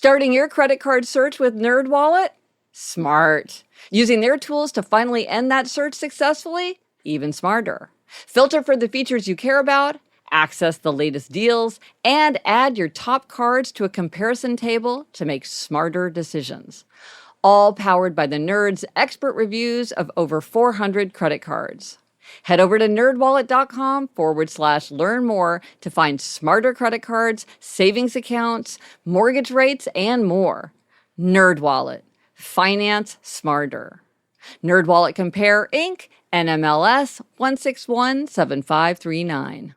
Starting your credit card search with NerdWallet? Smart. Using their tools to finally end that search successfully? Even smarter. Filter for the features you care about, access the latest deals, and add your top cards to a comparison table to make smarter decisions. All powered by the Nerds' expert reviews of over 400 credit cards. Head over to nerdwallet.com/learn more to find smarter credit cards, savings accounts, mortgage rates, and more. NerdWallet. Finance smarter. NerdWallet Compare, Inc., NMLS 1617539.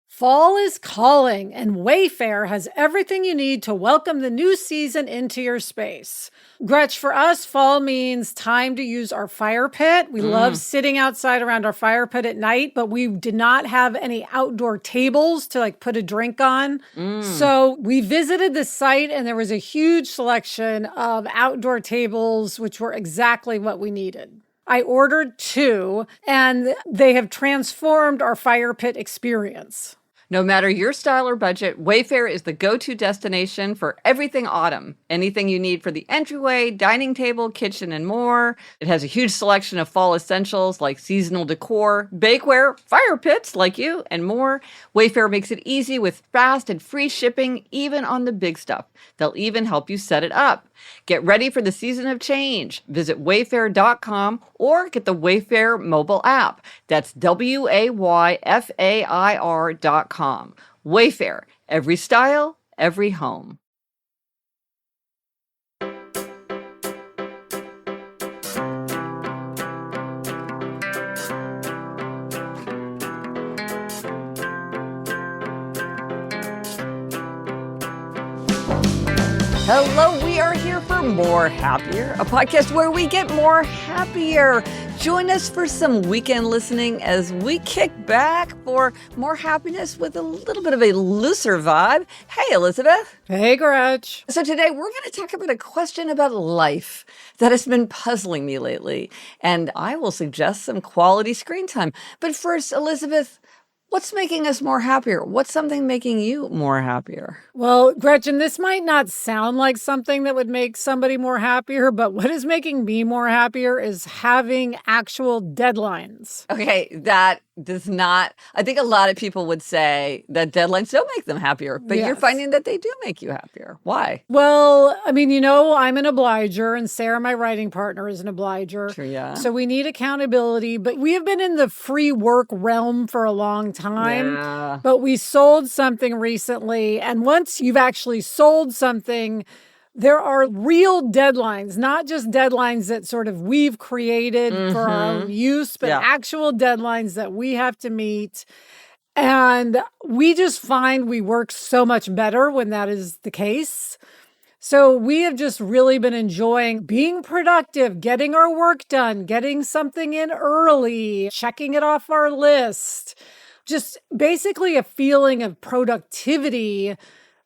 Fall is calling, and Wayfair has everything you need to welcome the new season into your space. Gretch, for us, fall means time to use our fire pit. We love sitting outside around our fire pit at night, but we did not have any outdoor tables to put a drink on. So we visited the site, and there was a huge selection of outdoor tables, which were exactly what we needed. I ordered 2, and they have transformed our fire pit experience. No matter your style or budget, Wayfair is the go-to destination for everything autumn. Anything you need for the entryway, dining table, kitchen, and more. It has a huge selection of fall essentials like seasonal decor, bakeware, fire pits like you, and more. Wayfair makes it easy with fast and free shipping, even on the big stuff. They'll even help you set it up. Get ready for the season of change. Visit wayfair.com or get the Wayfair mobile app. That's WAYFAIR.com. Wayfair, every style, every home. Hello, we are here for More Happier, a podcast where we get more happier. Join us for some weekend listening as we kick back for more happiness with a little bit of a looser vibe. Hey, Elizabeth. Hey, Gretch. So today we're going to talk about a question about life that has been puzzling me lately, and I will suggest some quality screen time. But first, Elizabeth, what's making us more happier? What's something making you more happier? Well, Gretchen, this might not sound like something that would make somebody more happier, but what is making me more happier is having actual deadlines. Okay, that does not, I think a lot of people would say that deadlines don't make them happier, but you're finding that they do make you happier. Why? Well, I mean, I'm an obliger, and Sarah, my writing partner, is an obliger. Sure, yeah. So we need accountability, but we have been in the free work realm for a long time. Yeah. But we sold something recently, and once you've actually sold something, there are real deadlines, not just deadlines that sort of we've created for our own use, but actual deadlines that we have to meet. And we just find we work so much better when that is the case. So we have just really been enjoying being productive, getting our work done, getting something in early, checking it off our list. Just basically a feeling of productivity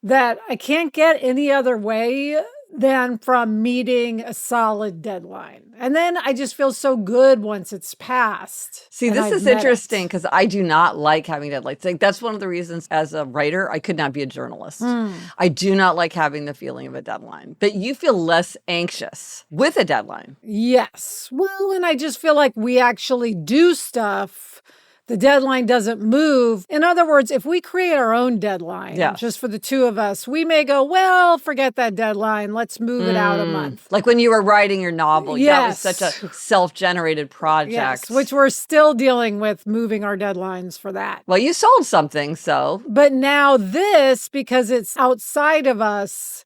that I can't get any other way than from meeting a solid deadline. And then I just feel so good once it's passed. See, this is interesting because I do not like having deadlines. That's one of the reasons as a writer, I could not be a journalist. I do not like having the feeling of a deadline, but you feel less anxious with a deadline. Yes. Well, and I just feel like we actually do stuff. The deadline doesn't move. In other words, if we create our own deadline, just for the two of us, we may go, well, forget that deadline. Let's move it out a month. Like when you were writing your novel, that was such a self-generated project. Yes, which we're still dealing with moving our deadlines for that. Well, you sold something, so. But now this, because it's outside of us,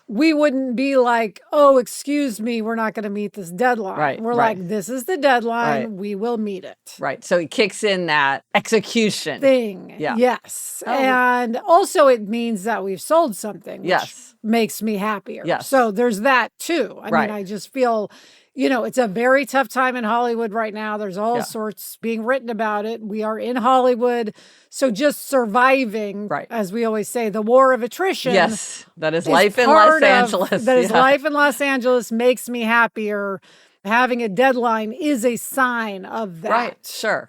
we wouldn't be like, oh, excuse me, we're not going to meet this deadline. We're like, this is the deadline. We will meet it. Right. So it kicks in that execution thing. Yes. Oh. And also it means that we've sold something, which makes me happier. So there's that too. I mean, I just feel, it's a very tough time in Hollywood right now. There's all sorts being written about it. We are in Hollywood. So just surviving, as we always say, the war of attrition. Yes. That is life in Los Angeles. That is life in Los Angeles makes me happier. Having a deadline is a sign of that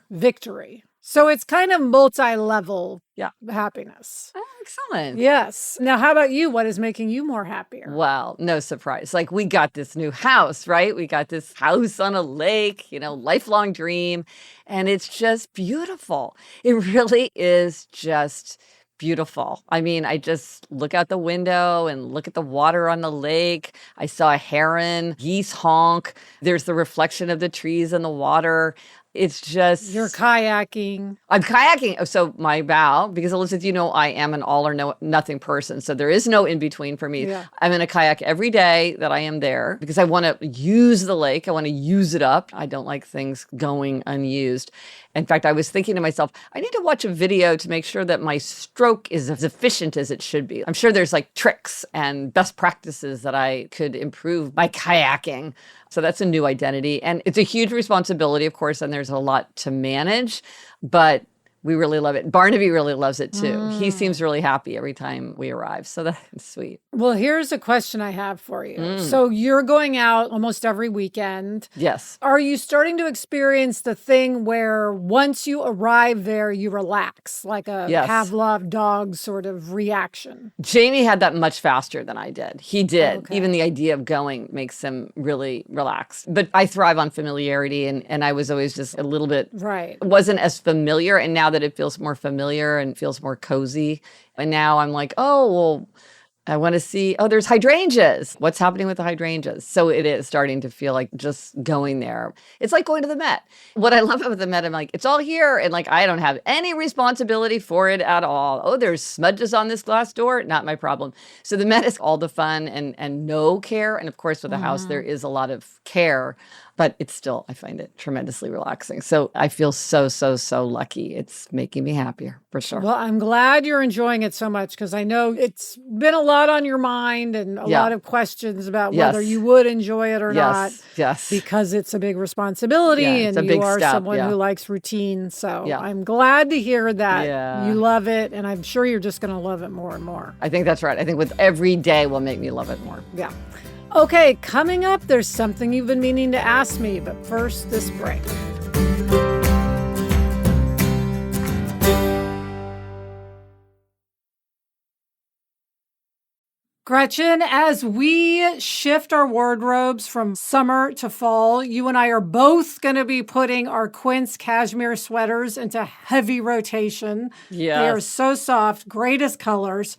victory. So it's kind of multi-level Yeah. happiness. Oh, excellent. Yes. Now, how about you? What is making you more happier? Well, no surprise. Like we got this new house, right? We got this house on a lake, lifelong dream. And it's just beautiful. It really is just beautiful. I mean, I just look out the window and look at the water on the lake. I saw a heron, geese honk. There's the reflection of the trees in the water. It's just You're kayaking. I'm kayaking. Oh, so my vow, because Elizabeth, I am an all or nothing person. So there is no in between for me. Yeah. I'm in a kayak every day that I am there because I want to use the lake. I want to use it up. I don't like things going unused. In fact, I was thinking to myself, I need to watch a video to make sure that my stroke is as efficient as it should be. I'm sure there's like tricks and best practices that I could improve by kayaking. So that's a new identity. And it's a huge responsibility, of course, and there's a lot to manage, but we really love it. Barnaby really loves it too. He seems really happy every time we arrive. So that's sweet. Well, here's a question I have for you. So you're going out almost every weekend. Yes. Are you starting to experience the thing where once you arrive there, you relax, like a Yes. Pavlov dog sort of reaction? Jamie had that much faster than I did. He did. Okay. Even the idea of going makes him really relaxed. But I thrive on familiarity, and I was always just a little bit, Right. wasn't as familiar. And now that it feels more familiar and feels more cozy, and now I'm like, oh, well, I want to see, there's hydrangeas. What's happening with the hydrangeas? So it is starting to feel like just going there. It's like going to the Met. What I love about the Met, I'm like, it's all here. And like, I don't have any responsibility for it at all. Oh, there's smudges on this glass door. Not my problem. So the Met is all the fun and no care. And of course, with the house, there is a lot of care. But it's still, I find it tremendously relaxing. So I feel so, so, so lucky. It's making me happier, for sure. Well, I'm glad you're enjoying it so much because I know it's been a lot on your mind and a lot of questions about whether you would enjoy it or not. Yes. Because it's a big responsibility Yeah, it's and a you big are step, someone who likes routine. So Yeah. I'm glad to hear that Yeah. you love it. And I'm sure you're just going to love it more and more. I think that's right. I think with every day will make me love it more. Yeah. Okay, coming up, there's something you've been meaning to ask me, but first, this break. Gretchen, as we shift our wardrobes from summer to fall, you and I are both going to be putting our Quince cashmere sweaters into heavy rotation. Yes. They are so soft, greatest colors.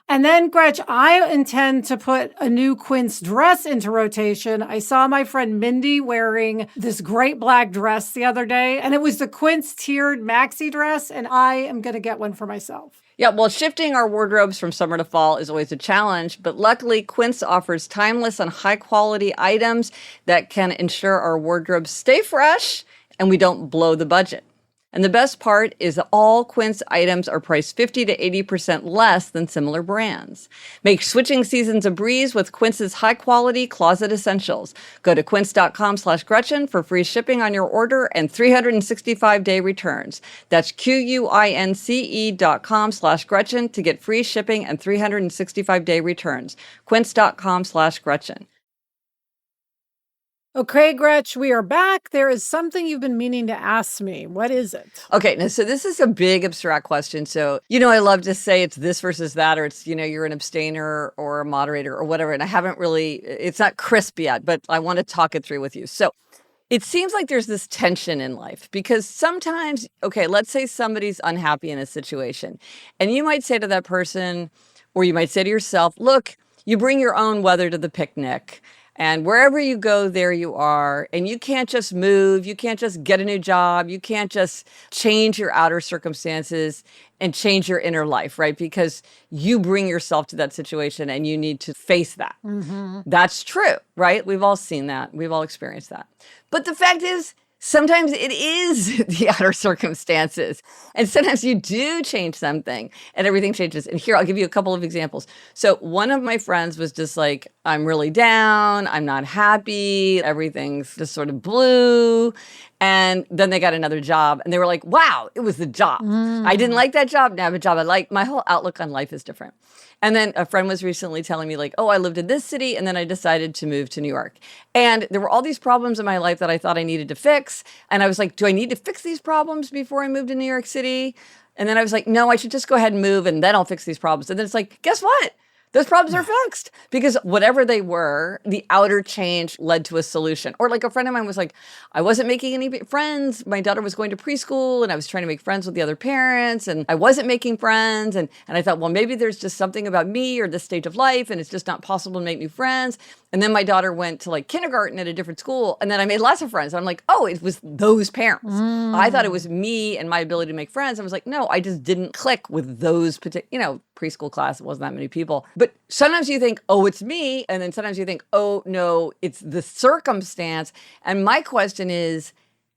And then, Gretch, I intend to put a new Quince dress into rotation. I saw my friend Mindy wearing this great black dress the other day, and it was the Quince tiered maxi dress, and I am going to get one for myself. Yeah, well, shifting our wardrobes from summer to fall is always a challenge, but luckily Quince offers timeless and high-quality items that can ensure our wardrobes stay fresh and we don't blow the budget. And the best part is that all Quince items are priced 50 to 80% less than similar brands. Make switching seasons a breeze with Quince's high-quality closet essentials. Go to quince.com/Gretchen for free shipping on your order and 365-day returns. That's QUINCE.com/Gretchen to get free shipping and 365-day returns. Quince.com/Gretchen. Okay, Gretch, we are back. There is something you've been meaning to ask me. What is it? Okay, now, so this is a big abstract question. So, I love to say it's this versus that, or it's, you're an abstainer or a moderator or whatever. And I haven't really, it's not crisp yet, but I want to talk it through with you. So it seems like there's this tension in life because sometimes, okay, let's say somebody's unhappy in a situation. And you might say to that person, or you might say to yourself, look, you bring your own weather to the picnic. And wherever you go, there you are. And you can't just move. You can't just get a new job. You can't just change your outer circumstances and change your inner life, right? Because you bring yourself to that situation and you need to face that. Mm-hmm. That's true, right? We've all seen that. We've all experienced that. But the fact is, sometimes it is the outer circumstances. And sometimes you do change something and everything changes. And here, I'll give you a couple of examples. So one of my friends was just like, I'm really down. I'm not happy. Everything's just sort of blue. And then they got another job and they were like, wow, it was the job. I didn't like that job. Now I have a job I like. My whole outlook on life is different. And then a friend was recently telling me like, oh, I lived in this city and then I decided to move to New York. And there were all these problems in my life that I thought I needed to fix. And I was like, do I need to fix these problems before I move to New York City? And then I was like, no, I should just go ahead and move and then I'll fix these problems. And then it's like, guess what? Those problems are fixed because whatever they were, the outer change led to a solution. Or like a friend of mine was like, I wasn't making any friends. My daughter was going to preschool and I was trying to make friends with the other parents and I wasn't making friends. And I thought, well, maybe there's just something about me or this stage of life and it's just not possible to make new friends. And then my daughter went to like kindergarten at a different school. And then I made lots of friends. And I'm like, oh, it was those parents. I thought it was me and my ability to make friends. I was like, no, I just didn't click with those particular, preschool class. It wasn't that many people. But sometimes you think, oh, it's me. And then sometimes you think, oh, no, it's the circumstance. And my question is,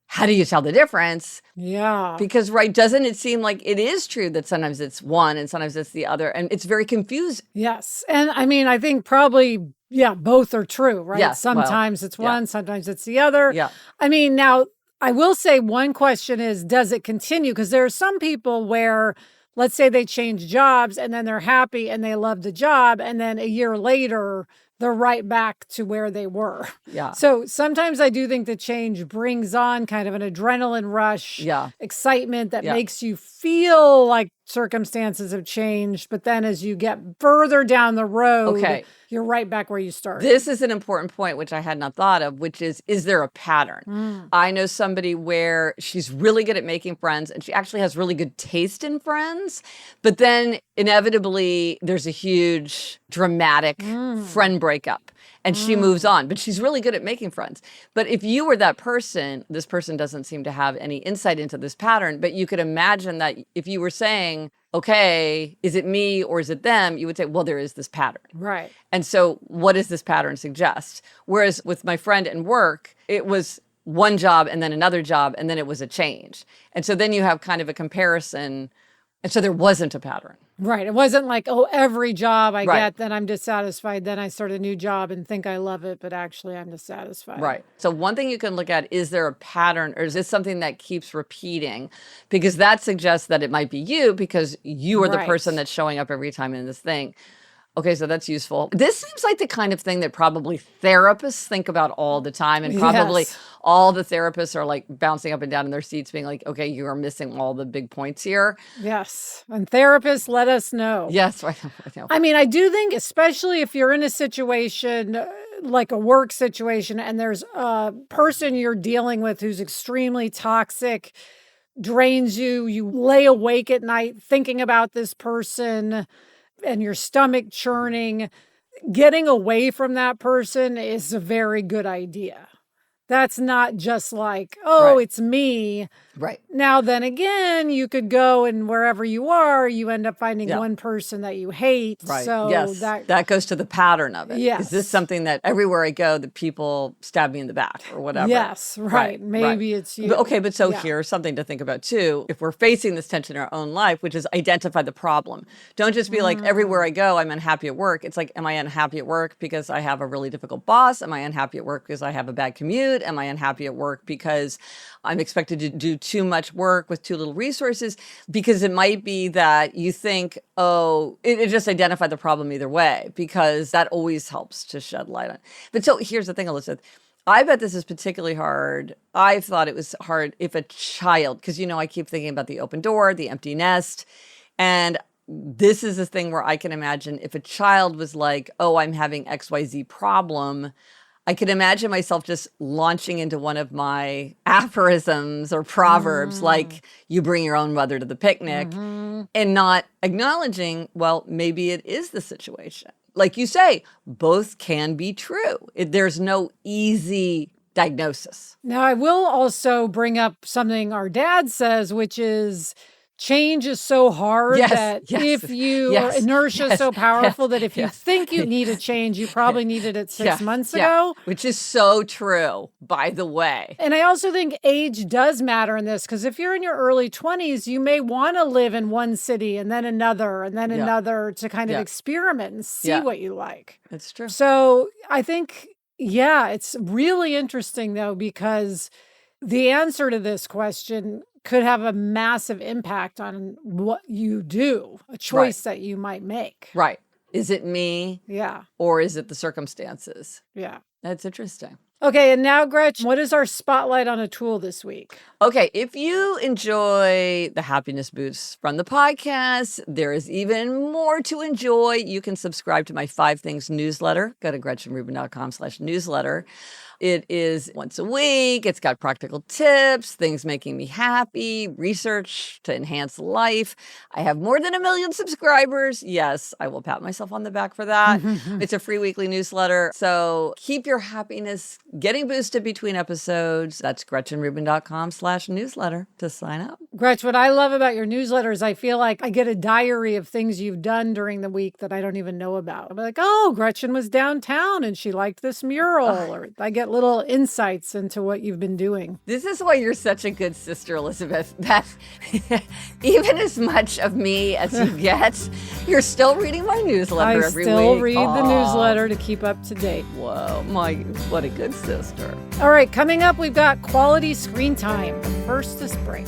how do you tell the difference? Yeah. Because, right, doesn't it seem like it is true that sometimes it's one and sometimes it's the other? And it's very confusing. Yes. And I mean, I think probably, both are true, right? Yeah, Sometimes it's one, sometimes it's the other. Yeah. I mean, now, I will say one question is, does it continue? Because there are some people where, let's say they change jobs and then they're happy and they love the job. And then a year later, they're right back to where they were. Yeah. So sometimes I do think the change brings on kind of an adrenaline rush, excitement that makes you feel like circumstances have changed. But then as you get further down the road, you're right back where you started. This is an important point, which I had not thought of, which is there a pattern? I know somebody where she's really good at making friends and she actually has really good taste in friends, but then inevitably there's a huge dramatic friend breakup and she moves on, but she's really good at making friends. But if you were that person, this person doesn't seem to have any insight into this pattern, but you could imagine that if you were saying, okay, is it me or is it them? You would say, well, there is this pattern. Right. And so what does this pattern suggest? Whereas with my friend and work, it was one job and then another job, and then it was a change. And so then you have kind of a comparison. And so there wasn't a pattern. Right. It wasn't like, oh, every job I get, then I'm dissatisfied. Then I start a new job and think I love it, but actually I'm dissatisfied. Right. So one thing you can look at, is there a pattern or is this something that keeps repeating? Because that suggests that it might be you because you are the person that's showing up every time in this thing. Okay, so that's useful. This seems like the kind of thing that probably therapists think about all the time. And probably all the therapists are like bouncing up and down in their seats being like, okay, you are missing all the big points here. Yes. And therapists, let us know. Yes, I know. I mean, I do think, especially if you're in a situation like a work situation and there's a person you're dealing with who's extremely toxic, drains you, you lay awake at night thinking about this person, and your stomach churning, getting away from that person is a very good idea. That's not just like, oh, it's me. Right. Now, then again, you could go and wherever you are, you end up finding one person that you hate. Right. So yes. That goes to the pattern of it. Yes. Is this something that everywhere I go, the people stab me in the back or whatever? Yes. Right. Maybe it's you. But so here's something to think about too. If we're facing this tension in our own life, which is identify the problem. Don't just be like, everywhere I go, I'm unhappy at work. It's like, am I unhappy at work because I have a really difficult boss? Am I unhappy at work because I have a bad commute? Am I unhappy at work because I'm expected to do too much work with too little resources? Because it might be that you think, oh, it just identify the problem either way, because that always helps to shed light on it. But so here's the thing, Elizabeth. I bet this is particularly hard. I thought it was hard if a child, because, I keep thinking about the open door, the empty nest. And this is a thing where I can imagine if a child was like, oh, I'm having XYZ problem, I could imagine myself just launching into one of my aphorisms or proverbs, like you bring your own mother to the picnic, and not acknowledging, well, maybe it is the situation. Like you say, both can be true. There's no easy diagnosis. Now, I will also bring up something our dad says, which is, change is so hard that if you or inertia is so powerful that if you think you need a change, you probably needed it 6 months ago. Which is so true, by the way. And I also think age does matter in this, because if you're in your early 20s, you may want to live in one city and then another and then another to kind of experiment and see what you like. It's true. So I think, it's really interesting though, because the answer to this question could have a massive impact on what you do, a choice that you might make. Right. Is it me? Yeah. Or is it the circumstances? Yeah. That's interesting. Okay, and now, Gretchen, what is our spotlight on a tool this week? Okay, if you enjoy the happiness boosts from the podcast, there is even more to enjoy. You can subscribe to my 5 Things newsletter. Go to GretchenRubin.com/newsletter. It is once a week. It's got practical tips, things making me happy, research to enhance life. I have more than 1 million subscribers. Yes, I will pat myself on the back for that. It's a free weekly newsletter. So keep your happiness getting boosted between episodes. That's GretchenRubin.com/newsletter to sign up. Gretchen, what I love about your newsletter is I feel like I get a diary of things you've done during the week that I don't even know about. I'm like, oh, Gretchen was downtown and she liked this mural. Or I get little insights into what you've been doing. This is why you're such a good sister, Elizabeth, that even as much of me as you get, you're still reading my newsletter every week. I still read the newsletter to keep up to date. Whoa, what a good sister. All right, coming up, we've got quality screen time. But first, this break.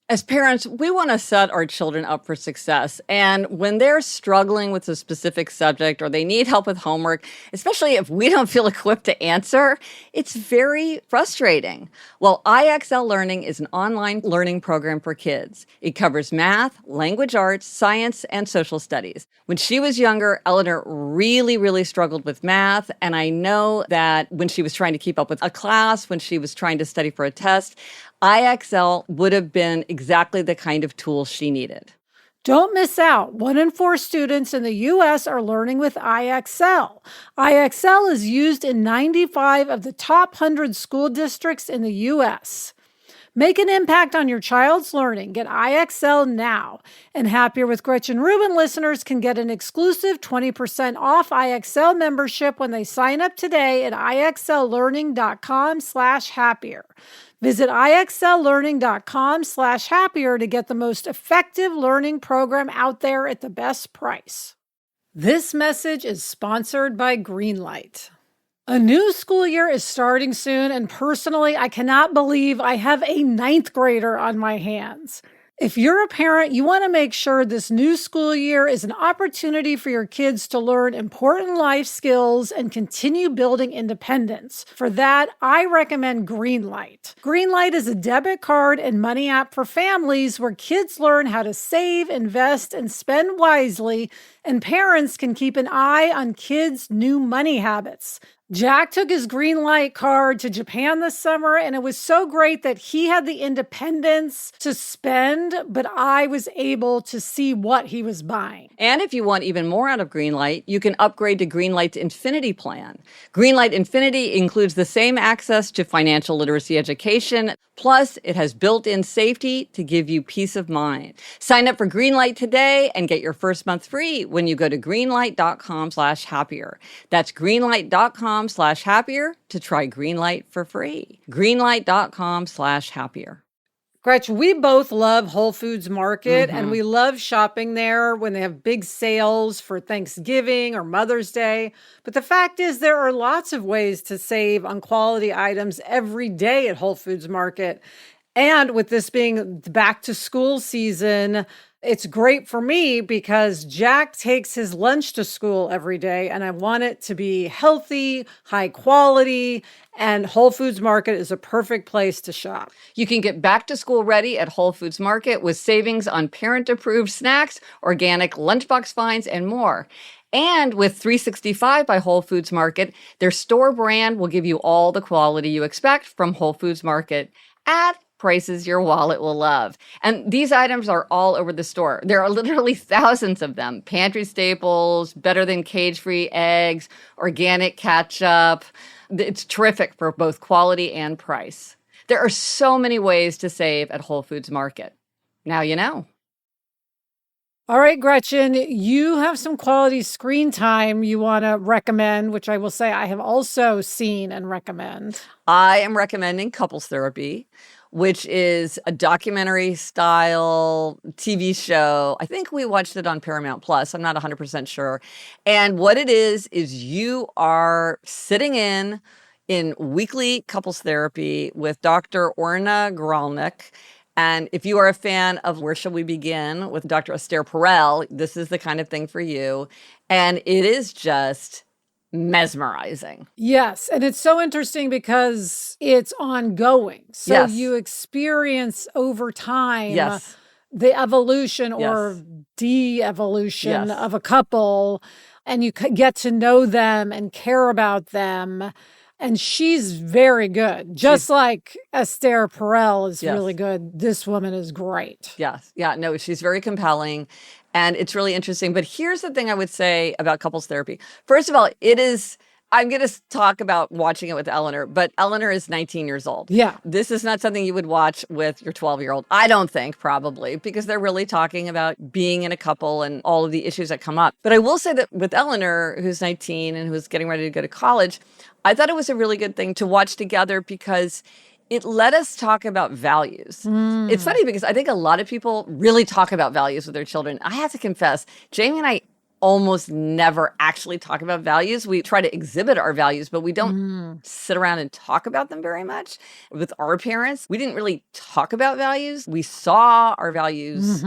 As parents, we want to set our children up for success. And when they're struggling with a specific subject or they need help with homework, especially if we don't feel equipped to answer, it's very frustrating. Well, IXL Learning is an online learning program for kids. It covers math, language arts, science, and social studies. When she was younger, Eleanor really struggled with math. And I know that when she was trying to keep up with a class, when she was trying to study for a test, IXL would have been exactly the kind of tool she needed. Don't miss out. 1 in 4 students in the U.S. are learning with IXL. IXL is used in 95 of the top 100 school districts in the U.S. Make an impact on your child's learning. Get IXL now. And Happier with Gretchen Rubin listeners can get an exclusive 20% off IXL membership when they sign up today at IXLlearning.com/happier. Visit IXLlearning.com/happier to get the most effective learning program out there at the best price. This message is sponsored by Greenlight. A new school year is starting soon, and personally, I cannot believe I have a 9th grader on my hands. If you're a parent, you want to make sure this new school year is an opportunity for your kids to learn important life skills and continue building independence. For that, I recommend Greenlight. Greenlight is a debit card and money app for families where kids learn how to save, invest, and spend wisely, and parents can keep an eye on kids' new money habits. Jack took his Greenlight card to Japan this summer, and it was so great that he had the independence to spend, but I was able to see what he was buying. And if you want even more out of Greenlight, you can upgrade to Greenlight's Infinity plan. Greenlight Infinity includes the same access to financial literacy education, plus it has built-in safety to give you peace of mind. Sign up for Greenlight today and get your first month free when you go to greenlight.com/happier. That's greenlight.com/happier to try Greenlight for free. Greenlight.com/happier. Gretchen, we both love Whole Foods Market, and we love shopping there when they have big sales for Thanksgiving or Mother's Day. But the fact is, there are lots of ways to save on quality items every day at Whole Foods Market. And with this being back to school season, it's great for me because Jack takes his lunch to school every day, and I want it to be healthy, high quality, and Whole Foods Market is a perfect place to shop. You can get back to school ready at Whole Foods Market with savings on parent-approved snacks, organic lunchbox finds, and more. And with 365 by Whole Foods Market, their store brand will give you all the quality you expect from Whole Foods Market at prices your wallet will love. And these items are all over the store. There are literally thousands of them. Pantry staples, better than cage-free eggs, organic ketchup. It's terrific for both quality and price. There are so many ways to save at Whole Foods Market. Now you know. All right, Gretchen, you have some quality screen time you want to recommend, which I will say I have also seen and recommend. I am recommending couples therapy. which is a documentary style TV show. I think we watched it on Paramount Plus. I'm not 100% sure. And what it is you are sitting in weekly couples therapy with Dr. Orna Gralnick. And if you are a fan of Where Shall We Begin with Dr. Esther Perel, this is the kind of thing for you. And it is just mesmerizing. Yes. And it's so interesting because it's ongoing. So Yes. you experience over time Yes. the evolution or Yes. de-evolution Yes. of a couple, and you get to know them and care about them. And she's very good. Just like Esther Perel is Yes. really good. This woman is great. Yes. Yeah. No, she's very compelling and it's really interesting. But here's the thing I would say about couples therapy. First of all, I'm going to talk about watching it with Eleanor, but Eleanor is 19 years old. Yeah. This is not something you would watch with your 12-year-old. I don't think, probably, because they're really talking about being in a couple and all of the issues that come up. But I will say that with Eleanor, who's 19 and who's getting ready to go to college, I thought it was a really good thing to watch together because it let us talk about values. It's funny because I think a lot of people really talk about values with their children. I have to confess, Jamie and I almost never actually talk about values. We try to exhibit our values, but we don't sit around and talk about them very much. With our parents, we didn't really talk about values. We saw our values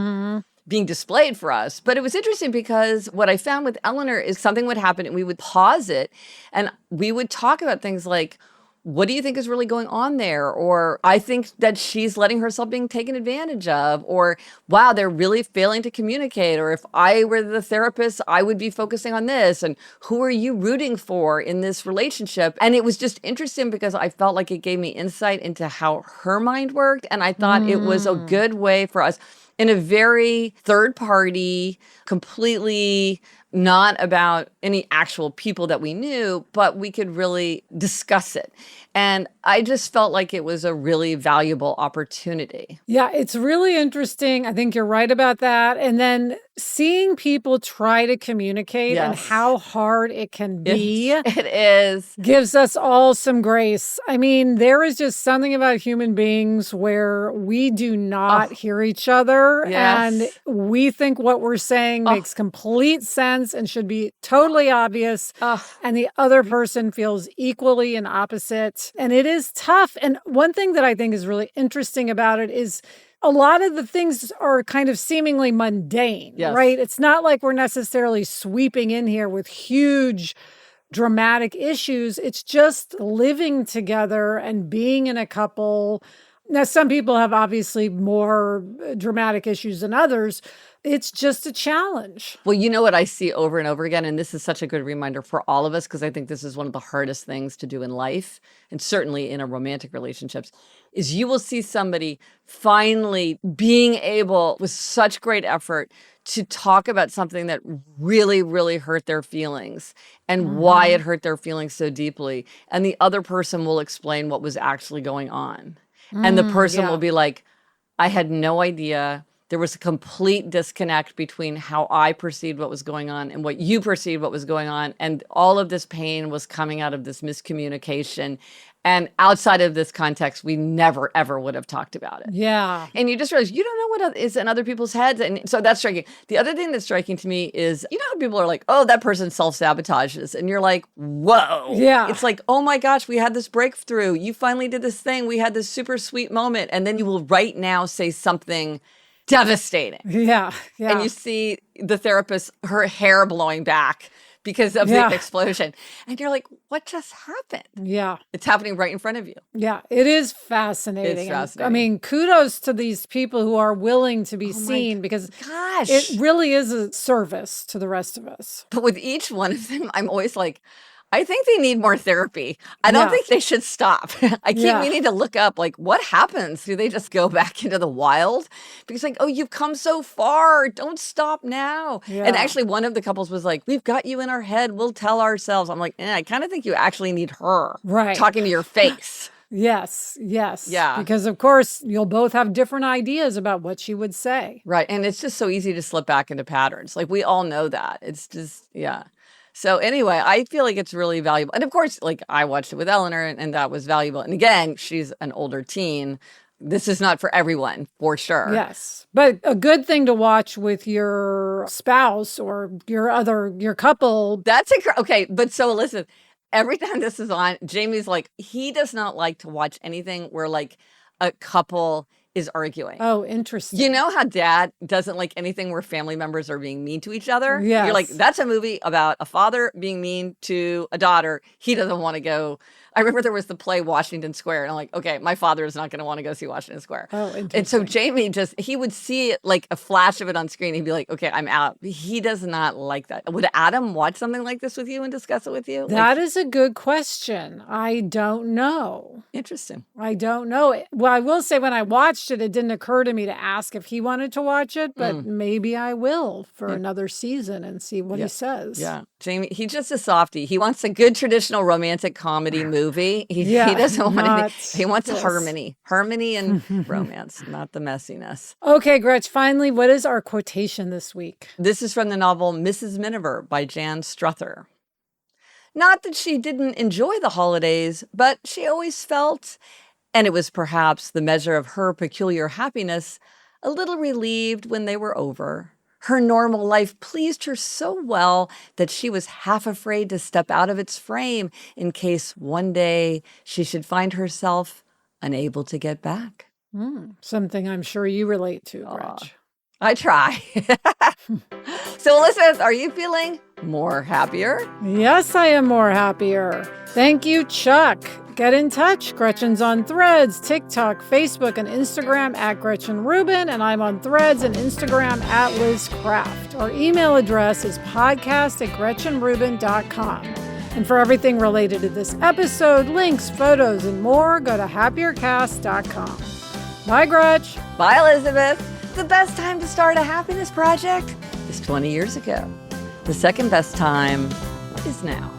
being displayed for us. But it was interesting because what I found with Eleanor is something would happen and we would pause it and we would talk about things like, what do you think is really going on there? Or I think that she's letting herself being taken advantage of. Or, wow, they're really failing to communicate. Or if I were the therapist, I would be focusing on this. And who are you rooting for in this relationship? And it was just interesting because I felt like it gave me insight into how her mind worked. And I thought it was a good way for us in a very third party, completely not about any actual people that we knew, but we could really discuss it. And I just felt like it was a really valuable opportunity. Yeah, it's really interesting. I think you're right about that. And then seeing people try to communicate and Yes. how hard it can be It is. gives us all some grace. I mean, there is just something about human beings where we do not hear each other and Yes. we think what we're saying makes complete sense and should be totally obvious. And the other person feels equally and opposite. And it is tough. And one thing that I think is really interesting about it is a lot of the things are kind of seemingly mundane, Yes. right? It's not like we're necessarily sweeping in here with huge dramatic issues. It's just living together and being in a couple. Now, some people have obviously more dramatic issues than others. It's just a challenge. Well, you know what I see over and over again, and this is such a good reminder for all of us, because I think this is one of the hardest things to do in life, and certainly in a romantic relationships, is you will see somebody finally being able, with such great effort, to talk about something that really, really hurt their feelings and why it hurt their feelings so deeply. And the other person will explain what was actually going on. And the person will be like, I had no idea. There was a complete disconnect between how I perceived what was going on and what you perceived what was going on. And all of this pain was coming out of this miscommunication. And outside of this context, we never, ever would have talked about it. Yeah. And you just realize you don't know what is in other people's heads. And so that's striking. The other thing that's striking to me is, you know how people are like, oh, that person self-sabotages. And you're like, whoa. Yeah. It's like, oh my gosh, we had this breakthrough. You finally did this thing. We had this super sweet moment. And then you will right now say something devastating. Yeah. Yeah. And you see the therapist, her hair blowing back because of the explosion. And you're like, what just happened? Yeah. It's happening right in front of you. Yeah, it is fascinating. It's fascinating. I mean, kudos to these people who are willing to be seen because Gosh. it really is a service to the rest of us. But with each one of them, I'm always like, I think they need more therapy. I don't think they should stop. I keep meaning to look up, like, what happens? Do they just go back into the wild? Because like, oh, you've come so far. Don't stop now. Yeah. And actually, one of the couples was like, we've got you in our head. We'll tell ourselves. I'm like, I kind of think you actually need her talking to your face. Yes, yes. Yeah. Because, of course, you'll both have different ideas about what she would say. Right. And it's just so easy to slip back into patterns. Like, we all know that. It's just, So anyway, I feel like it's really valuable. And of course, like I watched it with Eleanor and that was valuable. And again, she's an older teen. this is not for everyone, for sure. Yes. But a good thing to watch with your spouse or your couple. Okay. But so listen, every time this is on, Jamie's like, he does not like to watch anything where like a couple is arguing. Oh, interesting. You know how dad doesn't like anything where family members are being mean to each other? Yes. You're like, that's a movie about a father being mean to a daughter. He doesn't want to go. I remember there was the play Washington Square, and I'm like, okay, my father is not going to want to go see Washington Square. Oh, interesting. And so Jamie he would see it, like a flash of it on screen. He'd be like, okay, I'm out. He does not like that. Would Adam watch something like this with you and discuss it with you? That is a good question. I don't know. Interesting. I don't know. Well, I will say when I watched it, it didn't occur to me to ask if he wanted to watch it, but maybe I will for another season and see what he says. Yeah. Jamie, he's just a softie. He wants a good traditional romantic comedy movie. He doesn't want anything. He wants harmony and romance, not the messiness. Okay, Gretch, finally, what is our quotation this week? This is from the novel Mrs. Miniver by Jan Struther. Not that she didn't enjoy the holidays, but she always felt, and it was perhaps the measure of her peculiar happiness, a little relieved when they were over. Her normal life pleased her so well that she was half afraid to step out of its frame in case one day she should find herself unable to get back. Something I'm sure you relate to, Gretch. I try. So, Elizabeth, are you feeling more happier? Yes, I am more happier. Thank you, Chuck. Get in touch. Gretchen's on Threads, TikTok, Facebook, and Instagram at Gretchen Rubin, and I'm on Threads and Instagram at Liz Craft. Our email address is podcast@GretchenRubin.com. And for everything related to this episode, links, photos, and more, go to happiercast.com. Bye, Gretch. Bye, Elizabeth. The best time to start a happiness project is 20 years ago. The second best time is now.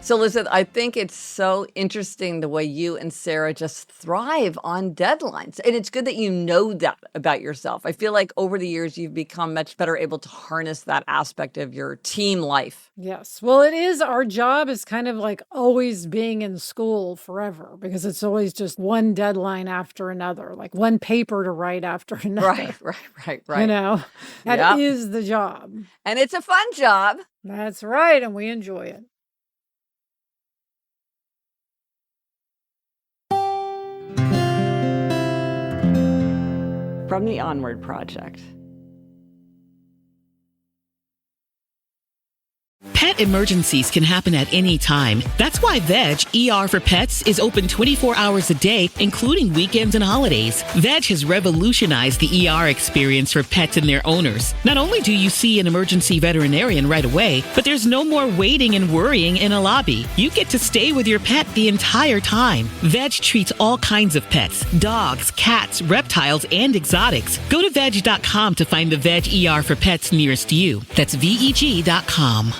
So, Elizabeth, I think it's so interesting the way you and Sarah just thrive on deadlines. And it's good that you know that about yourself. I feel like over the years, you've become much better able to harness that aspect of your team life. Yes. Well, it is. Our job is kind of like always being in school forever because it's always just one deadline after another, like one paper to write after another. Right. You know, that is the job. And it's a fun job. That's right. And we enjoy it. From the Onward Project. Pet emergencies can happen at any time. That's why Veg, ER for Pets, is open 24 hours a day, including weekends and holidays. Veg has revolutionized the ER experience for pets and their owners. Not only do you see an emergency veterinarian right away, but there's no more waiting and worrying in a lobby. You get to stay with your pet the entire time. Veg treats all kinds of pets, dogs, cats, reptiles, and exotics. Go to veg.com to find the Veg ER for Pets nearest you. That's VEG.com.